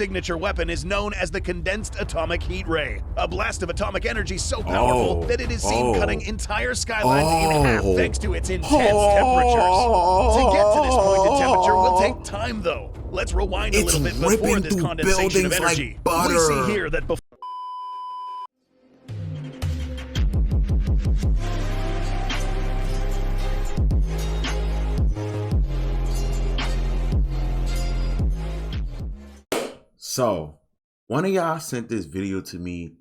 signature weapon is known as the condensed atomic heat ray, a blast of atomic energy so powerful that it is seen cutting entire skylines in half thanks to its intense temperatures. To get to this point in temperature will take time though. Let's rewind a little bit before this condensation of energy. We see here that before So, one of y'all sent this video to me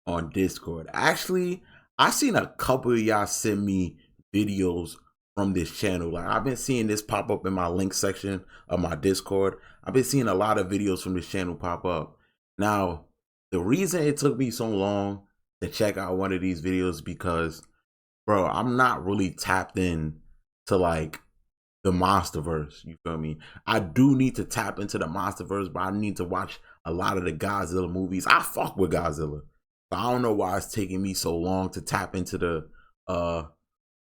on Discord. Actually, I seen a couple of y'all send me videos from this channel. Like, I've been seeing this pop up in my link section of my Discord. I've been seeing a lot of videos from this channel pop up. Now, the reason it took me so long to check out one of these videos because, bro, I'm not really tapped in to like the MONSTERVERSE, you feel me? I do need to tap into the MONSTERVERSE, but I need to watch a lot of the Godzilla movies. I fuck with Godzilla. So I don't know why it's taking me so long to tap into the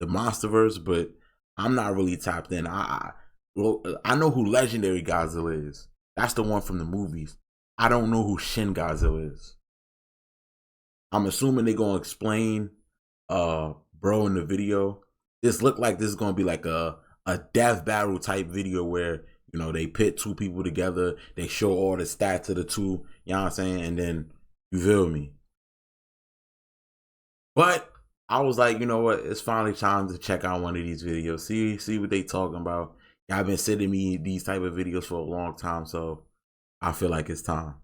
MONSTERVERSE, but I'm not really tapped in. Well, I know who Legendary Godzilla is. That's the one from the movies. I don't know who Shin Godzilla is. I'm assuming they're gonna explain bro in the video. This looked like this is gonna be like a death battle type video where, you know, they pit two people together, they show all the stats of the two, you know what I'm saying, and then, you feel me? But I was like, you know what, it's finally time to check out one of these videos, see what they talking about. Y'all been sending me these type of videos for a long time, so I feel like it's time.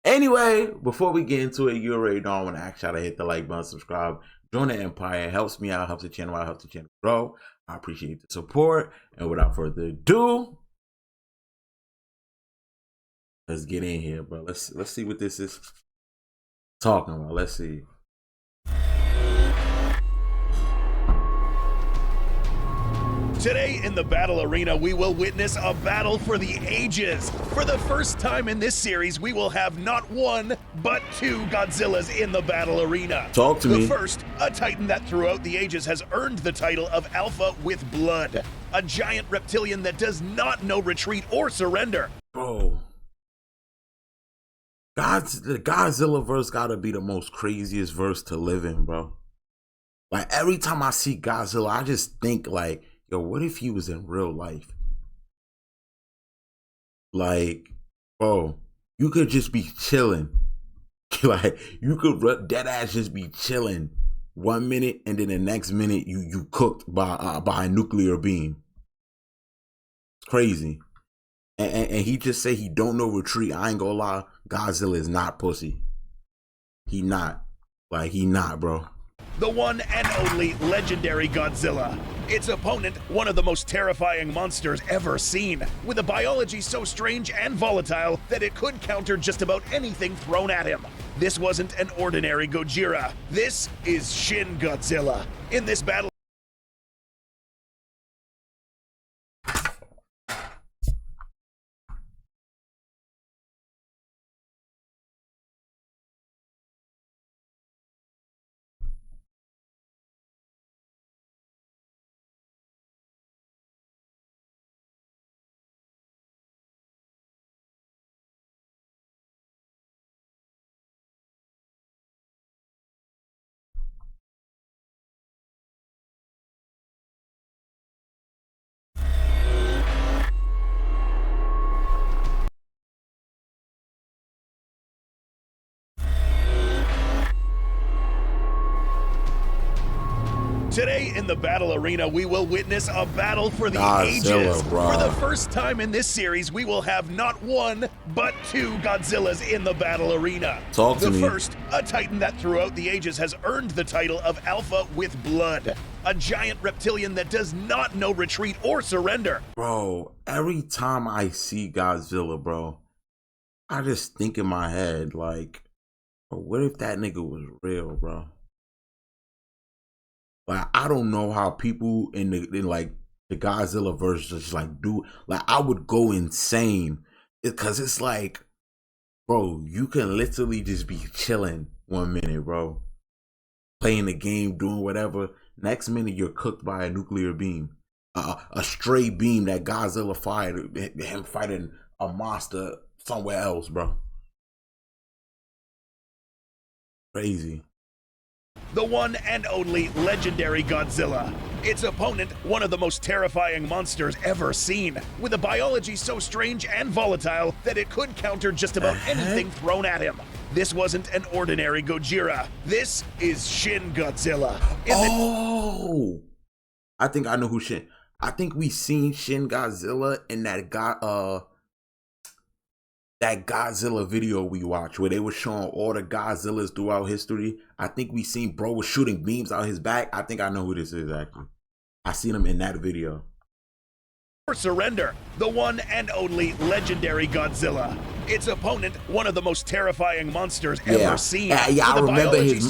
Anyway, before we get into it, you already know I want to ask y'all to hit the like button, subscribe, join the empire. It helps me out, helps the channel out, helps the channel grow. I appreciate the support. And without further ado, let's get in here, bro. Let's see what this is talking about. Let's see. Today in the battle arena, we will witness a battle for the ages. For the first time in this series, we will have not one, but two Godzillas in the battle arena. Talk to me. The first, a titan that throughout the ages has earned the title of Alpha with Blood. A giant reptilian that does not know retreat or surrender. Bro, the Godzilla verse gotta be the most craziest verse to live in, bro. Like, every time I see Godzilla, I just think like, yo, what if he was in real life? Like, bro, you could just be chilling. Like, you could dead ass just be chilling 1 minute, and then the next minute you cooked by a nuclear beam. It's crazy. And he just say he don't know retreat. I ain't gonna lie, Godzilla is not pussy. He not. Like, he not, bro. The one and only legendary Godzilla. Its opponent, one of the most terrifying monsters ever seen, with a biology so strange and volatile that it could counter just about anything thrown at him. This wasn't an ordinary Gojira. This is Shin Godzilla. In this battle, today in the battle arena, we will witness a battle for the ages. Bro. For the first time in this series, we will have not one, but two Godzillas in the battle arena. Talk to me. The first, a titan that throughout the ages has earned the title of Alpha with Blood. A giant reptilian that does not know retreat or surrender. Bro, every time I see Godzilla, bro, I just think in my head, like, bro, what if that nigga was real, bro? Like, I don't know how people in like the Godzilla verse just like do, like, I would go insane because it's like, bro, you can literally just be chilling 1 minute, bro, playing the game, doing whatever. Next minute, you're cooked by a nuclear beam, a stray beam that Godzilla fired, him fighting a monster somewhere else, bro. Crazy. The one and only legendary Godzilla. Its opponent, one of the most terrifying monsters ever seen, with a biology so strange and volatile that it could counter just about anything thrown at him. This wasn't an ordinary Gojira. This is Shin Godzilla. Oh! I think I know who Shin. I think we seen Shin Godzilla in that Godzilla video we watched where they were showing all the Godzillas throughout history. I think we seen bro was shooting beams out his back. I think I know who this is actually. I seen him in that video. For surrender, the one and only legendary Godzilla. Its opponent, one of the most terrifying monsters ever seen. Yeah, I remember his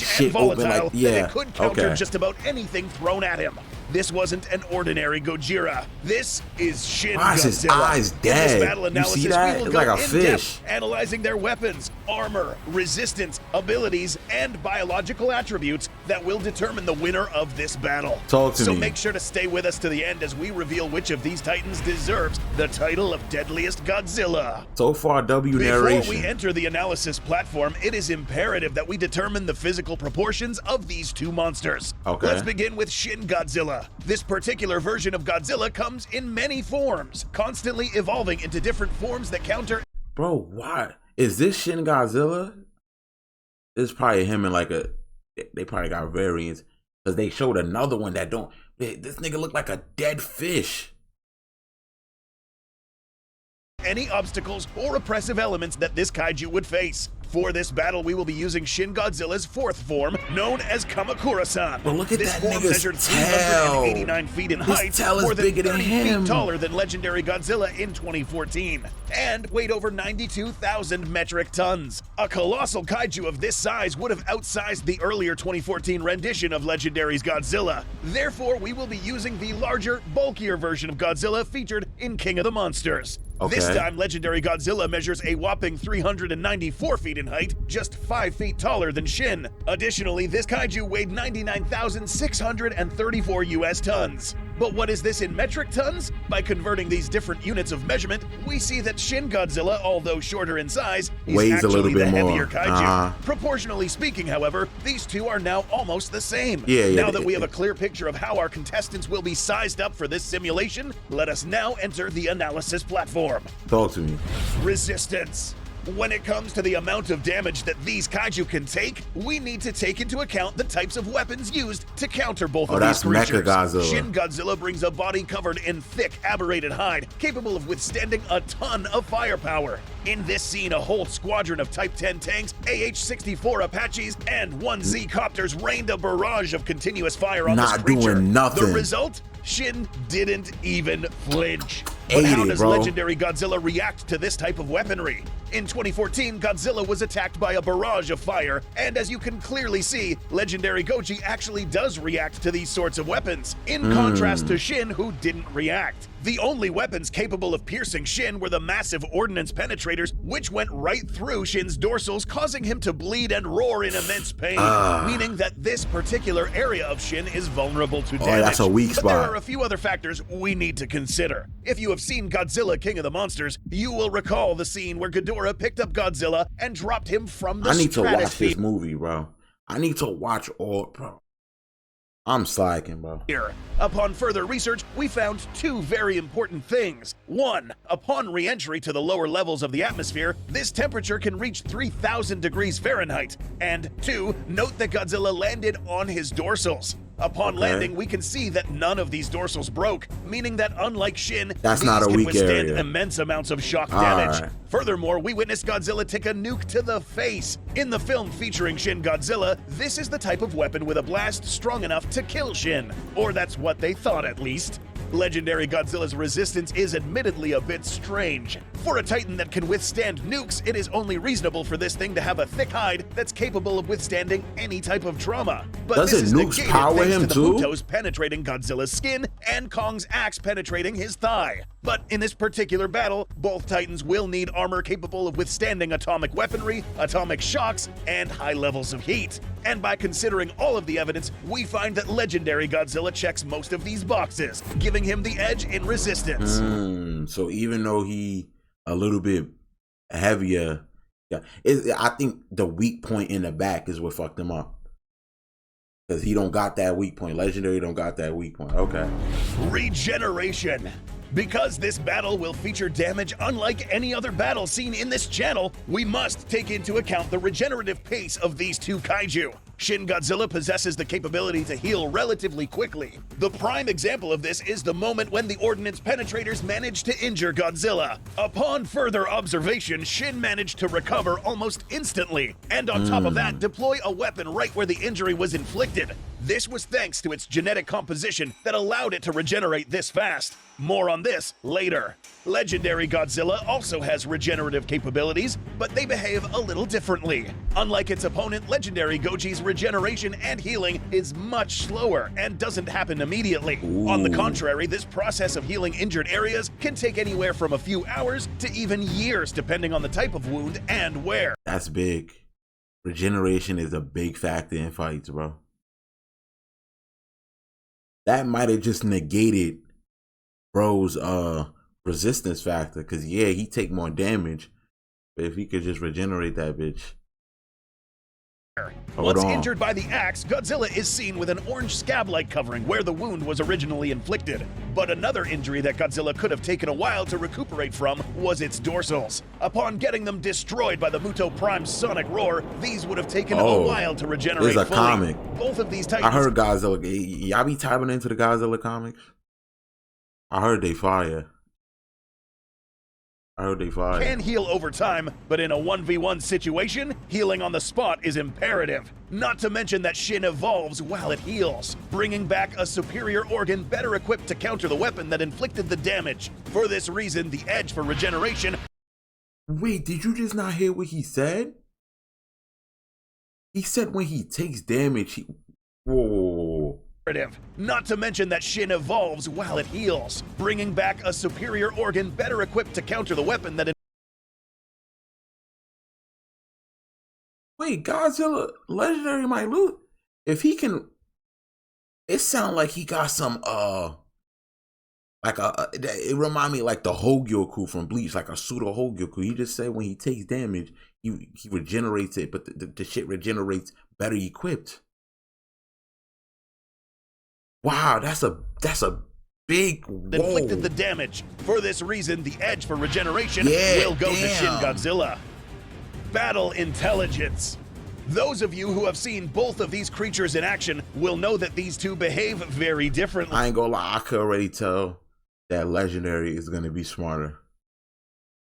shit open like, that it could counter just about anything thrown at him. This wasn't an ordinary Gojira. This is Shin Godzilla. His eyes dead. In this battle analysis, you see that? we will it's go like a in fish. depth, analyzing their weapons, armor, resistance, abilities, and biological attributes that will determine the winner of this battle. Talk to me. So make sure to stay with us to the end as we reveal which of these titans deserves the title of Deadliest Godzilla. So far, Narration. Before we enter the analysis platform, it is imperative that we determine the physical proportions of these two monsters. Okay. Let's begin with Shin Godzilla. This particular version of Godzilla comes in many forms, constantly evolving into different forms that counter. Bro, why? Is this Shin Godzilla? It's probably him and like they probably got variants. Because they showed another one that don't. This nigga look like a dead fish. Any obstacles or oppressive elements that this kaiju would face. For this battle, we will be using Shin Godzilla's fourth form, known as Kamakura-san. But look at this that form nigga's measured tail. 389 feet in height, tail is more than bigger 30 than him. feet taller than legendary Godzilla in 2014, and weighed over 92,000 metric tons. A colossal kaiju of this size would have outsized the earlier 2014 rendition of legendary's Godzilla. Therefore, we will be using the larger, bulkier version of Godzilla featured in King of the Monsters. Okay. This time, legendary Godzilla measures a whopping 394 feet in height, just 5 feet taller than Shin. Additionally, this kaiju weighed 99,634 US tons. But what is this in metric tons? By converting these different units of measurement, we see that Shin Godzilla, although shorter in size, is weighs actually a little bit the more. heavier kaiju. Proportionally speaking, however, these two are now almost the same. Now that we have a clear picture of how our contestants will be sized up for this simulation, let us now enter the analysis platform. Talk to me. Resistance. When it comes to the amount of damage that these kaiju can take, we need to take into account the types of weapons used to counter both of these creatures. Godzilla. Shin Godzilla brings a body covered in thick, aberrated hide, capable of withstanding a ton of firepower. In this scene, a whole squadron of Type 10 tanks, AH-64 Apaches, and 1Z copters rained a barrage of continuous fire on this creature. Doing nothing. The result? Shin didn't even flinch. But how does legendary Godzilla react to this type of weaponry? In 2014, Godzilla was attacked by a barrage of fire, and as you can clearly see, legendary Goji actually does react to these sorts of weapons, in contrast to Shin, who didn't react. The only weapons capable of piercing Shin were the massive ordnance penetrators, which went right through Shin's dorsals, causing him to bleed and roar in immense pain, meaning that this particular area of Shin is vulnerable to damage. That's a weak spot. But there are a few other factors we need to consider. If you have seen Godzilla King of the Monsters, you will recall the scene where Ghidorah picked up Godzilla and dropped him from the stratosphere. I need to watch this movie, bro. I need to watch all, bro. I'm slacking, bro. Upon further research, we found two very important things. One, upon re-entry to the lower levels of the atmosphere, this temperature can reach 3,000 degrees Fahrenheit. And two, note that Godzilla landed on his dorsals. Upon landing, we can see that none of these dorsals broke, meaning that unlike Shin, that's these not a can weak withstand area. Immense amounts of shock damage. Furthermore, we witnessed Godzilla take a nuke to the face. In the film featuring Shin Godzilla, this is the type of weapon with a blast strong enough to kill Shin. Or that's what they thought, at least. Legendary Godzilla's resistance is admittedly a bit strange. For a titan that can withstand nukes, it is only reasonable for this thing to have a thick hide that's capable of withstanding any type of trauma. But doesn't this is nukes power him too? Mutos penetrating Godzilla's skin and Kong's axe penetrating his thigh. But in this particular battle, both titans will need armor capable of withstanding atomic weaponry, atomic shocks, and high levels of heat. And by considering all of the evidence, we find that legendary Godzilla checks most of these boxes, giving him the edge in resistance. So even though he a little bit heavier. Yeah, I think the weak point in the back is what fucked him up. Because he don't got that weak point. Legendary don't got that weak point. Okay. Regeneration. Because this battle will feature damage unlike any other battle seen in this channel, we must take into account the regenerative pace of these two kaiju. Shin Godzilla possesses the capability to heal relatively quickly. The prime example of this is the moment when the ordnance penetrators managed to injure Godzilla. Upon further observation, Shin managed to recover almost instantly, and on top of that, deploy a weapon right where the injury was inflicted. This was thanks to its genetic composition that allowed it to regenerate this fast. More on this later. Legendary Godzilla also has regenerative capabilities, but they behave a little differently. Unlike its opponent, Legendary Goji's regeneration and healing is much slower and doesn't happen immediately. On the contrary, this process of healing injured areas can take anywhere from a few hours to even years, depending on the type of wound and where. That's big. Regeneration is a big factor in fights, bro. That might have just negated bro's resistance factor, because yeah, he take more damage, but if he could just regenerate that bitch. Once injured by the axe, Godzilla is seen with an orange scab-like covering where the wound was originally inflicted. But another injury that Godzilla could have taken a while to recuperate from was its dorsals. Upon getting them destroyed by the Muto Prime's sonic roar, these would have taken a while to regenerate fully. There's a comic. Both of these titans— I heard Godzilla. Y'all be tapping into the Godzilla comics? I heard they fire. Can heal over time, but in a 1v1 situation, healing on the spot is imperative. Not to mention that Shin evolves while it heals, bringing back a superior organ better equipped to counter the weapon that inflicted the damage. For this reason, the edge for regeneration— Wait, did you just not hear what he said? He said when he takes damage, he— Whoa. Not to mention that Shin evolves while it heals, bringing back a superior organ better equipped to counter the weapon that— Wait, Godzilla Legendary might lose if he can. It sounds like he got some it remind me like the Hogyoku from Bleach, like a pseudo Hogyoku. He just said when he takes damage, he regenerates it, but the shit regenerates better equipped. Wow, that's a big inflicted the damage. For this reason, the edge for regeneration will go to Shin Godzilla. Battle intelligence. Those of you who have seen both of these creatures in action will know that these two behave very differently. I ain't gonna lie, I could already tell that Legendary is gonna be smarter,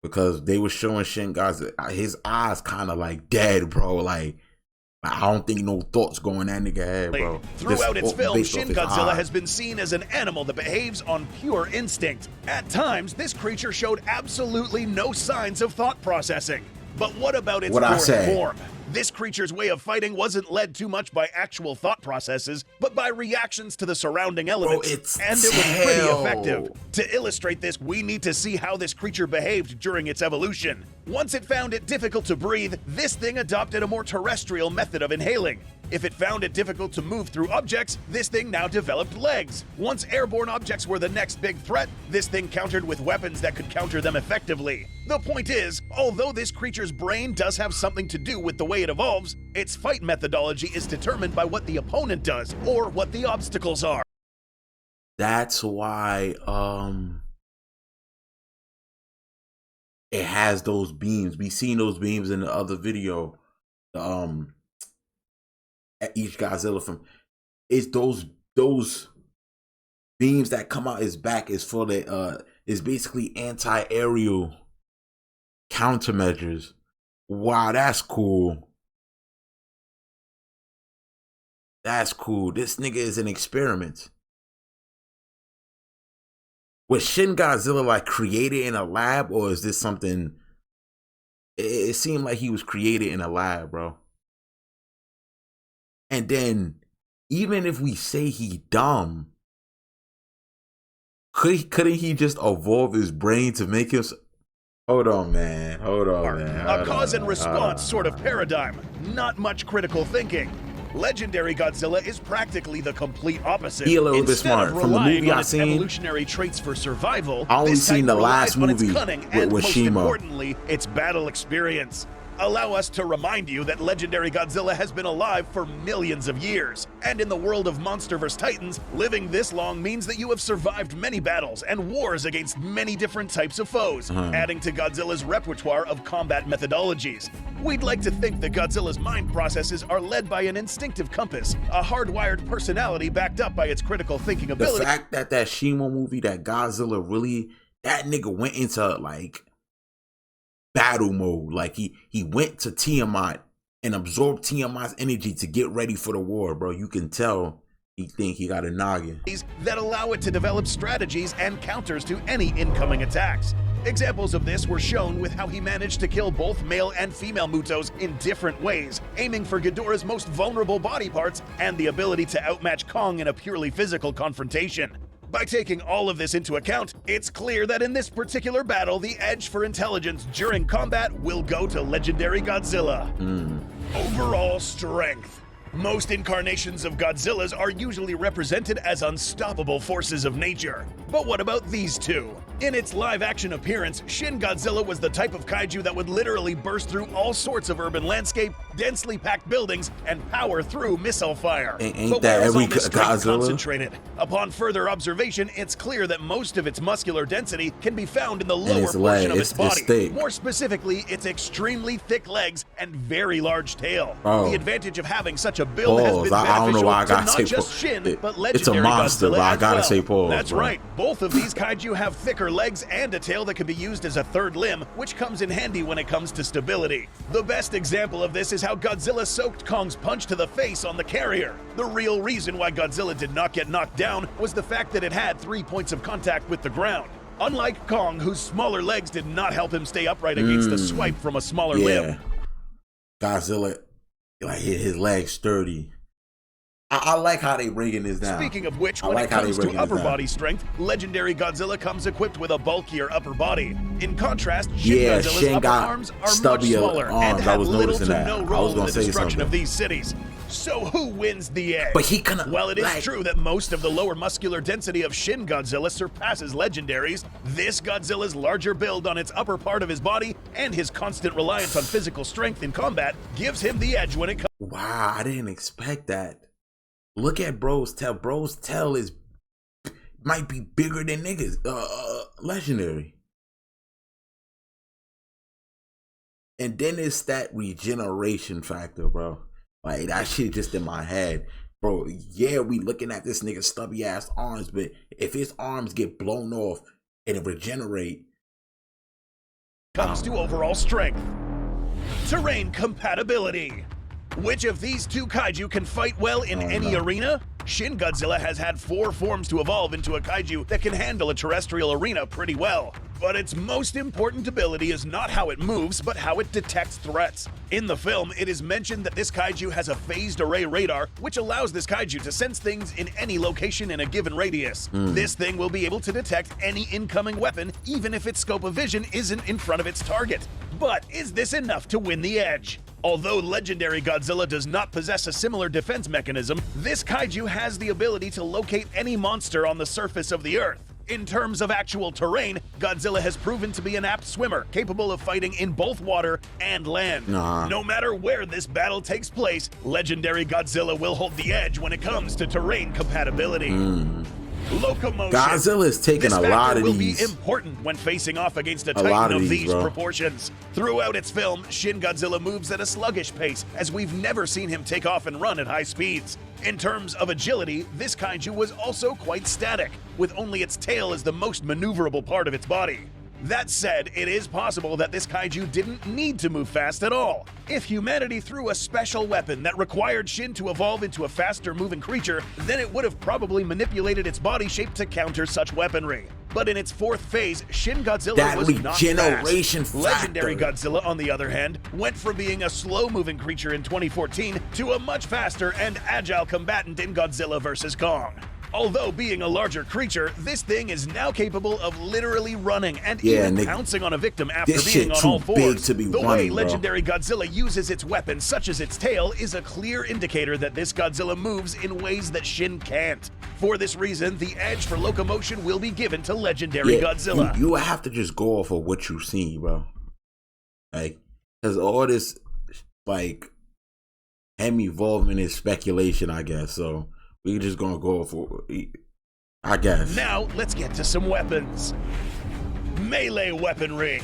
because they were showing Shin Godzilla, his eyes kind of like dead, bro. Like I don't think no thoughts going in that nigga head, bro. Throughout its film, Shin Godzilla has been seen as an animal that behaves on pure instinct. At times, this creature showed absolutely no signs of thought processing. But what about its fourth form? This creature's way of fighting wasn't led too much by actual thought processes, but by reactions to the surrounding elements, and it was pretty effective. To illustrate this, we need to see how this creature behaved during its evolution. Once it found it difficult to breathe, this thing adopted a more terrestrial method of inhaling. If it found it difficult to move through objects, this thing now developed legs. Once airborne objects were the next big threat, this thing countered with weapons that could counter them effectively. The point is, although this creature's brain does have something to do with the way it evolves, its fight methodology is determined by what the opponent does, or what the obstacles are. That's why it has those beams. We seen those beams in the other video. At each Godzilla film, it's those beams that come out his back is for the is basically anti-aerial countermeasures. Wow, that's cool. That's cool. This nigga is an experiment. Was Shin Godzilla like created in a lab, or is this something? It seemed like he was created in a lab, bro. And then, even if we say he dumb, couldn't he just evolve his brain to make him? Hold on, man. A cause and response sort of paradigm. Not much critical thinking. Legendary Godzilla is practically the complete opposite. He a little bit Instead smart. of From the relying movie on I its seen, evolutionary traits for survival, I only this seen type the relies last on its movie cunning and, with most Shima. importantly, its battle experience. Allow us to remind you that Legendary Godzilla has been alive for millions of years. And in the world of MONSTERVERSE Titans, living this long means that you have survived many battles and wars against many different types of foes, adding to Godzilla's repertoire of combat methodologies. We'd like to think that Godzilla's mind processes are led by an instinctive compass, a hardwired personality backed up by its critical thinking ability. The fact that that Shima movie, that Godzilla really, that nigga went into like battle mode. Like he went to Tiamat and absorbed Tiamat's energy to get ready for the war, bro. You can tell he think he got a noggin. That allow it to develop strategies and counters to any incoming attacks. Examples of this were shown with how he managed to kill both male and female Mutos in different ways, aiming for Ghidorah's most vulnerable body parts and the ability to outmatch Kong in a purely physical confrontation. By taking all of this into account, it's clear that in this particular battle, the edge for intelligence during combat will go to Legendary Godzilla. Overall strength. Most incarnations of Godzillas are usually represented as unstoppable forces of nature. But what about these two? In its live-action appearance, Shin Godzilla was the type of kaiju that would literally burst through all sorts of urban landscape, densely packed buildings, and power through missile fire. Ain't that every Godzilla? Concentrated? Upon further observation, it's clear that most of its muscular density can be found in the lower portion of its body. More specifically, its extremely thick legs and very large tail. The advantage of having such a build has been beneficial I don't know why I to gotta not say just Shin, but Legendary it's a monster, Godzilla but I as gotta well. say pause. That's bro. right. Both of these kaiju have thicker legs and a tail that can be used as a third limb, which comes in handy when it comes to stability. The best example of this is how Godzilla soaked Kong's punch to the face on the carrier. The real reason why Godzilla did not get knocked down was the fact that it had 3 points of contact with the ground. Unlike Kong, whose smaller legs did not help him stay upright against a swipe from a smaller limb. Godzilla, like his legs sturdy. I like how they bringing this down. Speaking of which, when it comes to upper body strength, Legendary Godzilla comes equipped with a bulkier upper body. In contrast, Shin Godzilla's upper arms are much smaller and have little to no role in the destruction of these cities. So who wins the edge? But he kinda, While it is true that most of the lower muscular density of Shin Godzilla surpasses Legendary's, this Godzilla's larger build on its upper part of his body and his constant reliance on physical strength in combat gives him the edge when it comes. Wow, I didn't expect that. Look at Bro's tail. Bro's tail might be bigger than niggas. Legendary. And then it's that regeneration factor, bro. Like that shit just in my head. Bro, yeah, we looking at this nigga's stubby ass arms, but if his arms get blown off and it regenerate. Comes to overall strength. Terrain compatibility. Which of these two kaiju can fight well in any arena? Shin Godzilla has had 4 forms to evolve into a kaiju that can handle a terrestrial arena pretty well. But its most important ability is not how it moves, but how it detects threats. In the film, it is mentioned that this kaiju has a phased array radar, which allows this kaiju to sense things in any location in a given radius. This thing will be able to detect any incoming weapon, even if its scope of vision isn't in front of its target. But is this enough to win the edge? Although Legendary Godzilla does not possess a similar defense mechanism, this kaiju has the ability to locate any monster on the surface of the Earth. In terms of actual terrain, Godzilla has proven to be an apt swimmer, capable of fighting in both water and land. No matter where this battle takes place, Legendary Godzilla will hold the edge when it comes to terrain compatibility. Locomotion. Godzilla is taking a lot of will these. Be important when facing off against a titan of these proportions. Throughout its film, Shin Godzilla moves at a sluggish pace, as we've never seen him take off and run at high speeds. In terms of agility, this kaiju was also quite static, with only its tail as the most maneuverable part of its body. That said, it is possible that this kaiju didn't need to move fast at all. If humanity threw a special weapon that required Shin to evolve into a faster moving creature, then it would have probably manipulated its body shape to counter such weaponry. But in its 4th phase, Shin Godzilla was not fast. Legendary Godzilla, on the other hand, went from being a slow-moving creature in 2014 to a much faster and agile combatant in Godzilla vs. Kong. Although being a larger creature, this thing is now capable of literally running and even pouncing on a victim after being on all fours. The way legendary Godzilla uses its weapons, such as its tail, is a clear indicator that this Godzilla moves in ways that Shin can't. For this reason, the edge for locomotion will be given to legendary Godzilla. You have to just go off of what you see, bro. Like, because all this, like, him evolving is speculation, I guess. So we're just gonna go for, I guess. Now let's get to some weapons. Melee weaponry.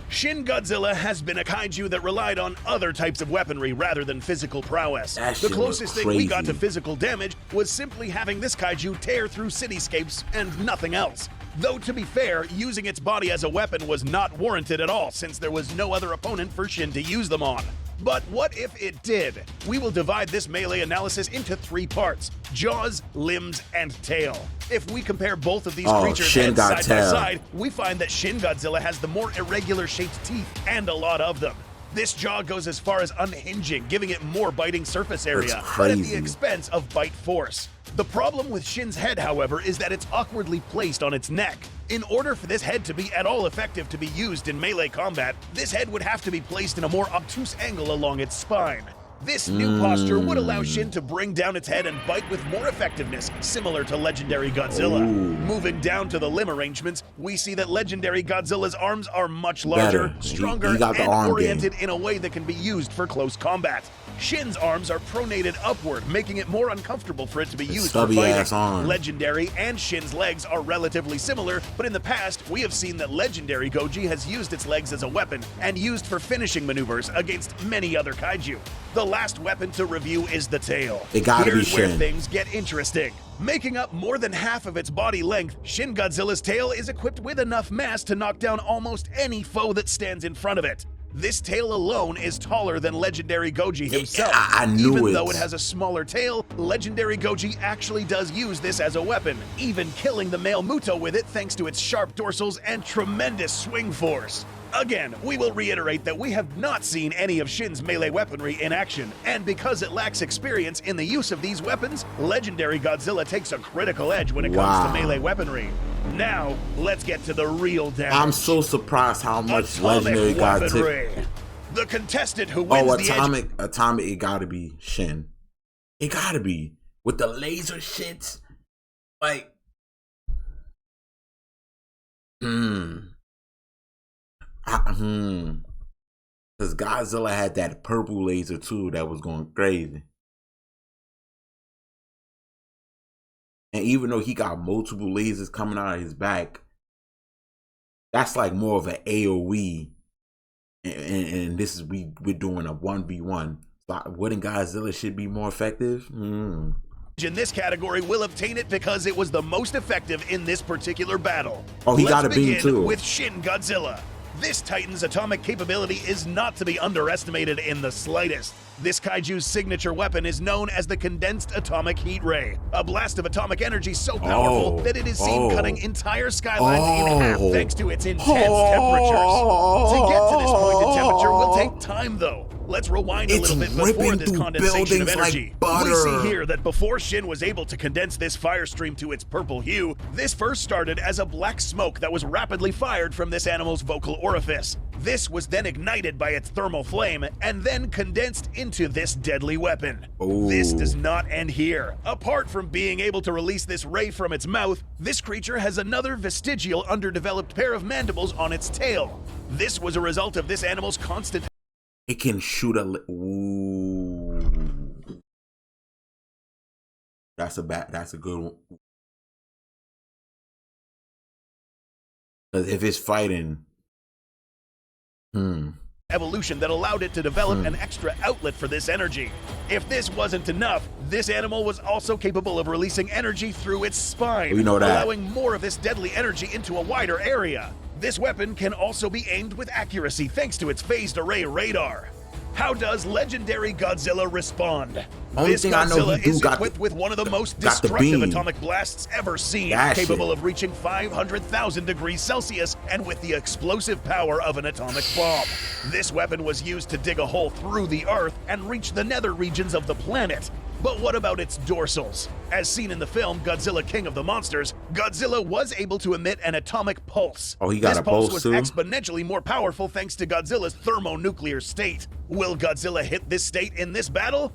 Shin Godzilla has been a kaiju that relied on other types of weaponry rather than physical prowess. The closest thing we got to physical damage was simply having this kaiju tear through cityscapes and nothing else. Though to be fair, using its body as a weapon was not warranted at all, since there was no other opponent for Shin to use them on. But what if it did? We will divide this melee analysis into 3 parts: jaws, limbs, and tail. If we compare both of these creatures side by side, we find that Shin Godzilla has the more irregular shaped teeth, and a lot of them. This jaw goes as far as unhinging, giving it more biting surface area, but at the expense of bite force. The problem with Shin's head, however, is that it's awkwardly placed on its neck. In order for this head to be at all effective to be used in melee combat, this head would have to be placed in a more obtuse angle along its spine. This new posture would allow Shin to bring down its head and bite with more effectiveness, similar to legendary Godzilla. Moving down to the limb arrangements, we see that legendary Godzilla's arms are much larger, stronger, and oriented in a way that can be used for close combat. Shin's arms are pronated upward, making it more uncomfortable for it to be used for fighting. Legendary and Shin's legs are relatively similar, but in the past, we have seen that legendary Goji has used its legs as a weapon and used for finishing maneuvers against many other kaiju. The last weapon to review is the tail. Here's where things get interesting. Making up more than half of its body length, Shin Godzilla's tail is equipped with enough mass to knock down almost any foe that stands in front of it. This tail alone is taller than legendary Goji himself. Even though it has a smaller tail, legendary Goji actually does use this as a weapon, even killing the male Muto with it thanks to its sharp dorsals and tremendous swing force. Again, we will reiterate that we have not seen any of Shin's melee weaponry in action, and because it lacks experience in the use of these weapons, legendary Godzilla takes a critical edge when it comes to melee weaponry. Now, let's get to the real damage. I'm so surprised how much legendary God took. The contestant who wins the edge. Atomic, it gotta be Shin. It gotta be. With the laser shits. Like, Because Godzilla had that purple laser too that was going crazy. And even though he got multiple lasers coming out of his back, that's like more of an AoE. And this is we're doing a 1v1. So wouldn't Godzilla should be more effective? In this category will obtain it because it was the most effective in this particular battle. Oh, he got a beam too. With Shin Godzilla. This Titan's atomic capability is not to be underestimated in the slightest. This kaiju's signature weapon is known as the condensed atomic heat ray, a blast of atomic energy so powerful that it is seen cutting entire skylines in half thanks to its intense temperatures. To get to this point in temperature will take time though. Let's rewind a little bit before this condensation of energy. We see here that before Shin was able to condense this fire stream to its purple hue, this first started as a black smoke that was rapidly fired from this animal's vocal orifice. This was then ignited by its thermal flame and then condensed into this deadly weapon. This does not end here. Apart from being able to release this ray from its mouth, this creature has another vestigial underdeveloped pair of mandibles on its tail. This was a result of this animal's constant. It can shoot a. That's a good one. Because if it's fighting, evolution that allowed it to develop an extra outlet for this energy. If this wasn't enough, this animal was also capable of releasing energy through its spine, allowing more of this deadly energy into a wider area. This weapon can also be aimed with accuracy thanks to its phased array radar. How does legendary Godzilla respond? This Godzilla is equipped with one of the most destructive atomic blasts ever seen, capable of reaching 500,000 degrees Celsius and with the explosive power of an atomic bomb. This weapon was used to dig a hole through the Earth and reach the nether regions of the planet. But what about its dorsals? As seen in the film Godzilla King of the Monsters, Godzilla was able to emit an atomic pulse. Oh, he got this a pulse was too? exponentially more powerful thanks to Godzilla's thermonuclear state. Will Godzilla hit this state in this battle?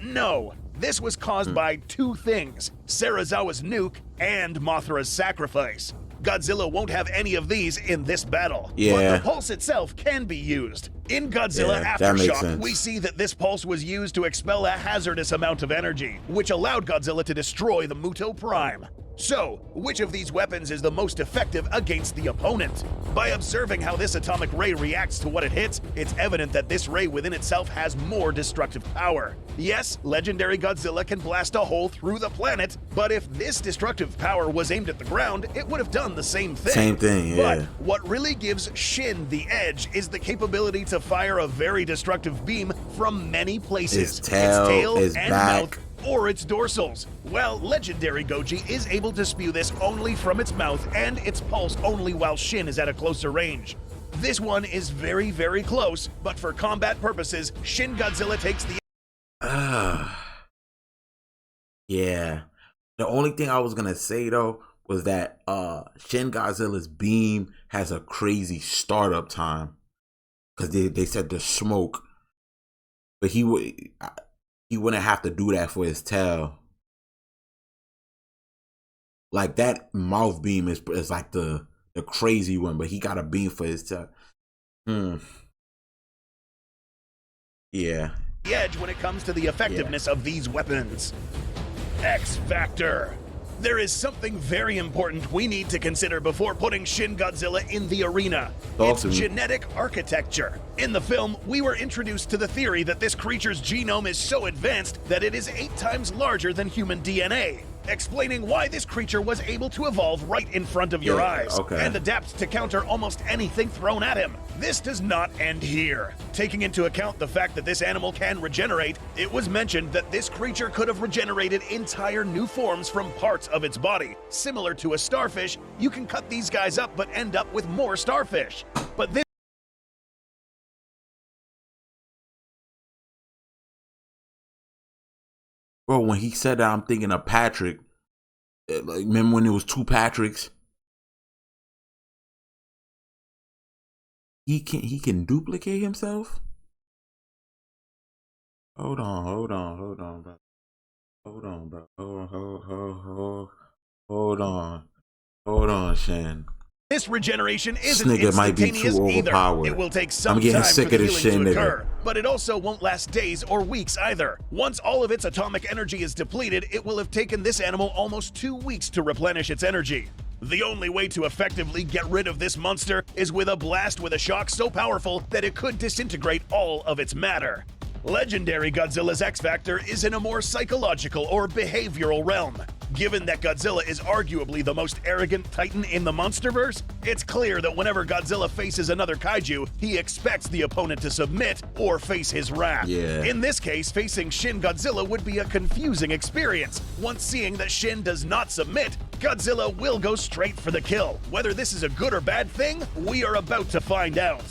No. This was caused by two things: Serizawa's nuke and Mothra's sacrifice. Godzilla won't have any of these in this battle. Yeah. But the pulse itself can be used. In Godzilla that makes Aftershock, sense. we see that this pulse was used to expel a hazardous amount of energy, which allowed Godzilla to destroy the Muto Prime. So, which of these weapons is the most effective against the opponent? By observing how this atomic ray reacts to what it hits, it's evident that this ray within itself has more destructive power. Yes, legendary Godzilla can blast a hole through the planet, but if this destructive power was aimed at the ground, it would have done the same thing. Same thing, yeah. But what really gives Shin the edge is the capability to fire a very destructive beam from many places. Its tail, its and back. mouth, or its dorsals. Well, legendary Goji is able to spew this only from its mouth and its pulse only while Shin is at a closer range. This one is very, very close, but for combat purposes, Shin Godzilla takes the... Yeah. The only thing I was gonna say though was that Shin Godzilla's beam has a crazy startup time. Cause they said the smoke. But he wouldn't have to do that for his tail. Like that mouth beam is like the crazy one, but he got a beam for his tail. Yeah. The edge when it comes to the effectiveness of these weapons. X Factor. There is something very important we need to consider before putting Shin Godzilla in the arena. Awesome. It's genetic architecture. In the film, we were introduced to the theory that this creature's genome is so advanced that it is 8 times larger than human DNA, explaining why this creature was able to evolve right in front of your eyes and adapt to counter almost anything thrown at him. This does not end here. Taking into account the fact that this animal can regenerate, it was mentioned that this creature could have regenerated entire new forms from parts of its body. Similar to a starfish, you can cut these guys up but end up with more starfish. But this Bro, when he said that, I'm thinking of Patrick. Like, remember when there was 2 Patricks? He can duplicate himself? Hold on, bro. Hold on, Shin. This regeneration isn't This nigga might be instantaneous too either. overpowered. It will take some I'm getting time sick for of the this healing Shin to nigga. occur, but it also won't last days or weeks either. Once all of its atomic energy is depleted, it will have taken this animal almost 2 weeks to replenish its energy. The only way to effectively get rid of this monster is with a blast with a shock so powerful that it could disintegrate all of its matter. Legendary Godzilla's X Factor is in a more psychological or behavioral realm. Given that Godzilla is arguably the most arrogant titan in the MONSTERVERSE, it's clear that whenever Godzilla faces another kaiju, he expects the opponent to submit or face his wrath. Yeah. In this case, facing Shin Godzilla would be a confusing experience. Once seeing that Shin does not submit, Godzilla will go straight for the kill. Whether this is a good or bad thing, we are about to find out.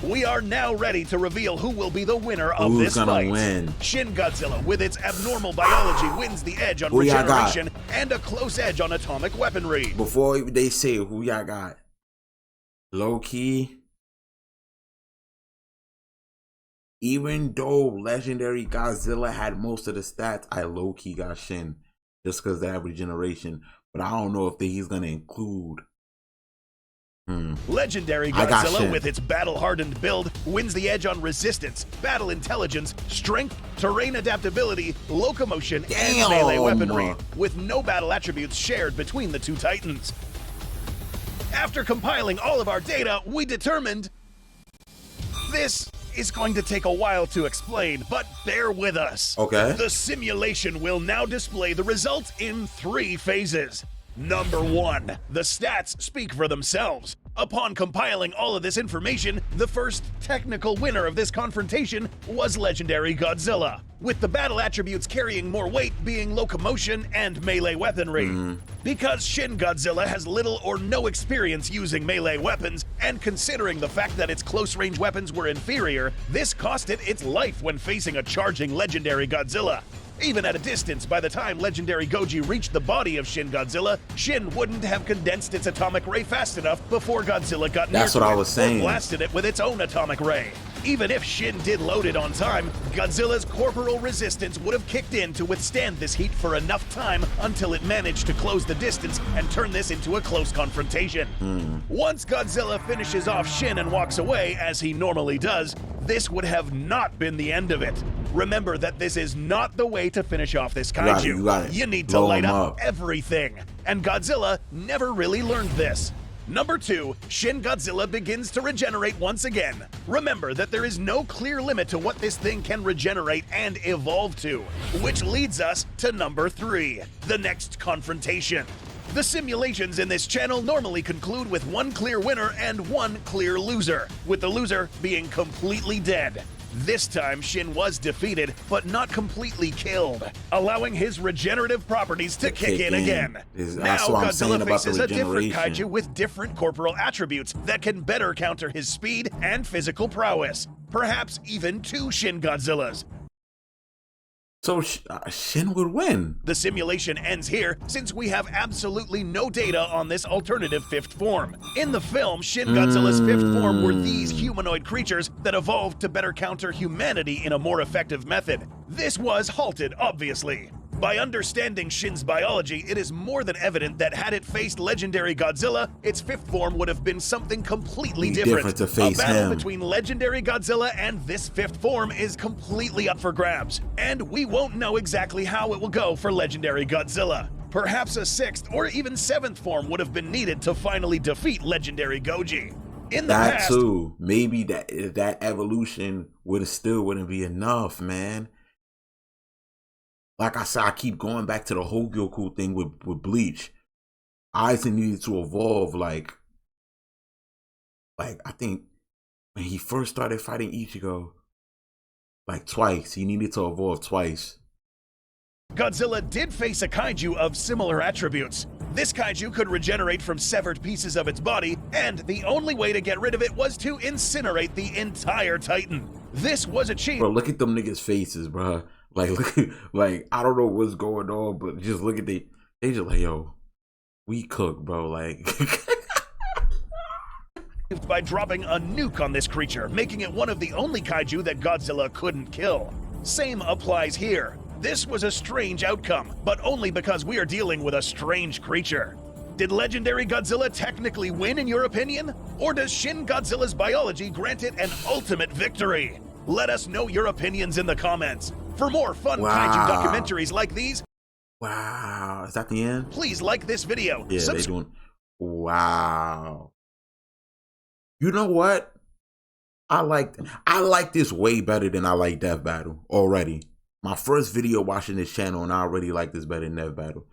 We are now ready to reveal who will be the winner of Who's this gonna fight. win? Shin Godzilla, with its abnormal biology, wins the edge on Who y'all got? regeneration and a close edge on atomic weaponry. Before they say who y'all got, low key, even though legendary Godzilla had most of the stats, I low key got Shin just because they have regeneration. But I don't know if he's gonna include. Legendary Godzilla, with its battle-hardened build, wins the edge on resistance, battle intelligence, strength, terrain adaptability, locomotion, and melee weaponry, with no battle attributes shared between the two titans. After compiling all of our data, we determined this is going to take a while to explain, but bear with us. Okay. The simulation will now display the results in 3 phases. Number 1, the stats speak for themselves. Upon compiling all of this information, the first technical winner of this confrontation was legendary Godzilla, with the battle attributes carrying more weight being locomotion and melee weaponry. Because Shin Godzilla has little or no experience using melee weapons, and considering the fact that its close-range weapons were inferior, this cost it its life when facing a charging legendary Godzilla. Even at a distance, by the time legendary Goji reached the body of Shin Godzilla, Shin wouldn't have condensed its atomic ray fast enough before Godzilla got near That's what I was saying. or blasted it with its own atomic ray. Even if Shin did load it on time, Godzilla's corporal resistance would have kicked in to withstand this heat for enough time until it managed to close the distance and turn this into a close confrontation. Once Godzilla finishes off Shin and walks away, as he normally does, this would have not been the end of it. Remember that this is not the way to finish off this kaiju. You got it. You need to Blow light him up up. everything. And Godzilla never really learned this. Number 2, Shin Godzilla begins to regenerate once again. Remember that there is no clear limit to what this thing can regenerate and evolve to, which leads us to number 3, the next confrontation. The simulations in this channel normally conclude with one clear winner and one clear loser, with the loser being completely dead. This time, Shin was defeated, but not completely killed, allowing his regenerative properties to kick in again. Now, Godzilla faces a different kaiju with different corporal attributes that can better counter his speed and physical prowess. Perhaps even 2 Shin Godzillas. So Shin would win. The simulation ends here since we have absolutely no data on this alternative 5th form. In the film, Shin Godzilla's 5th form were these humanoid creatures that evolved to better counter humanity in a more effective method. This was halted, obviously. By understanding Shin's biology, it is more than evident that had it faced legendary Godzilla, its 5th form would have been something completely different. To face a battle him. between legendary Godzilla and this 5th form is completely up for grabs, and we won't know exactly how it will go for legendary Godzilla. Perhaps a 6th or even 7th form would have been needed to finally defeat legendary Goji. In the That past, too, maybe that evolution wouldn't be enough, man. Like I said, I keep going back to the Hogyoku thing with Bleach. Aizen needed to evolve like I think when he first started fighting Ichigo, like twice. He needed to evolve twice. Godzilla did face a kaiju of similar attributes. This kaiju could regenerate from severed pieces of its body, and the only way to get rid of it was to incinerate the entire Titan. This was achieved. Bro, look at them niggas' faces, bro. Like, look at, like, I don't know what's going on, but just look at they just like, yo, we cook, bro. Like, by dropping a nuke on this creature, making it one of the only kaiju that Godzilla couldn't kill. Same applies here. This was a strange outcome, but only because we are dealing with a strange creature. Did legendary Godzilla technically win in your opinion? Or does Shin Godzilla's biology grant it an ultimate victory? Let us know your opinions in the comments. For more fun kaiju documentaries like these, wow, is that the end? Please like this video. Yeah, they doing. Wow. You know what? I like this way better than I like Death Battle already. My first video watching this channel, and I already like this better than Death Battle.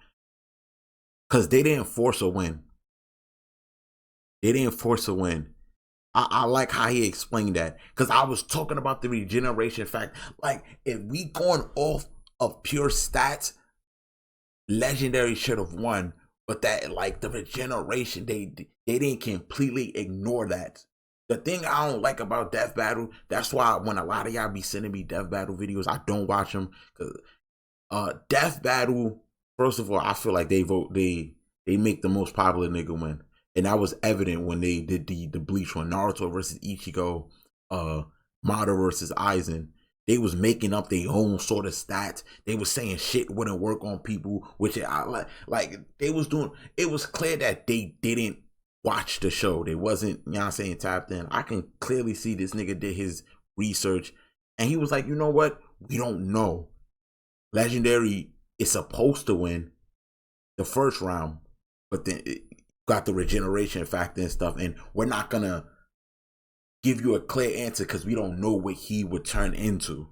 Because they didn't force a win. They didn't force a win. I like how he explained that. Because I was talking about the regeneration fact. Like, if we going off of pure stats, Legendary should have won. But that, like, the regeneration, they didn't completely ignore that. The thing I don't like about Death Battle, that's why when a lot of y'all be sending me Death Battle videos, I don't watch them. Cause Death Battle, first of all, I feel like they make the most popular nigga win. And that was evident when they did the Bleach one, Naruto versus Ichigo, Madara versus Aizen. They was making up their own sort of stats. They was saying shit wouldn't work on people, which I like they was doing. It was clear that they didn't watch the show. They wasn't, you know what I'm saying, tapped in. I can clearly see this nigga did his research and he was like, you know what? We don't know. Legendary is supposed to win the first round, but then it got the regeneration factor and stuff, and we're not gonna give you a clear answer because we don't know what he would turn into.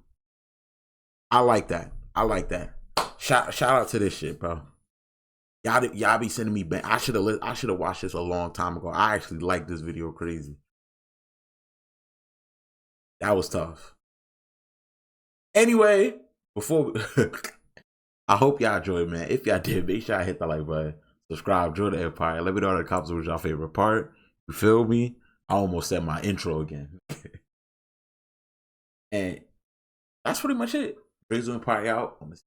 I like that. I like that. Shout out to this shit, bro. Y'all be sending me back. I should have watched this a long time ago. I actually like this video crazy. That was tough. Anyway, before I hope y'all enjoyed, man. If y'all did, make sure I hit the like button. Subscribe, join the Empire. Let me know in the comments what your favorite part. You feel me? I almost said my intro again. And that's pretty much it. Brings the Empire out on the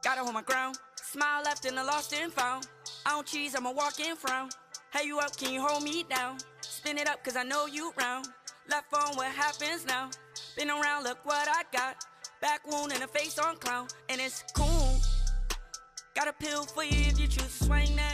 Gotta hold my ground. Smile left and I lost and found. I don't cheese, I'm a walk-in frown. Hey, you up, can you hold me down? Spin it up, cause I know you round. Left phone, what happens now? Been around, look what I got. Back wound and a face on clown, and it's cool. Got a pill for you if you choose to swing that.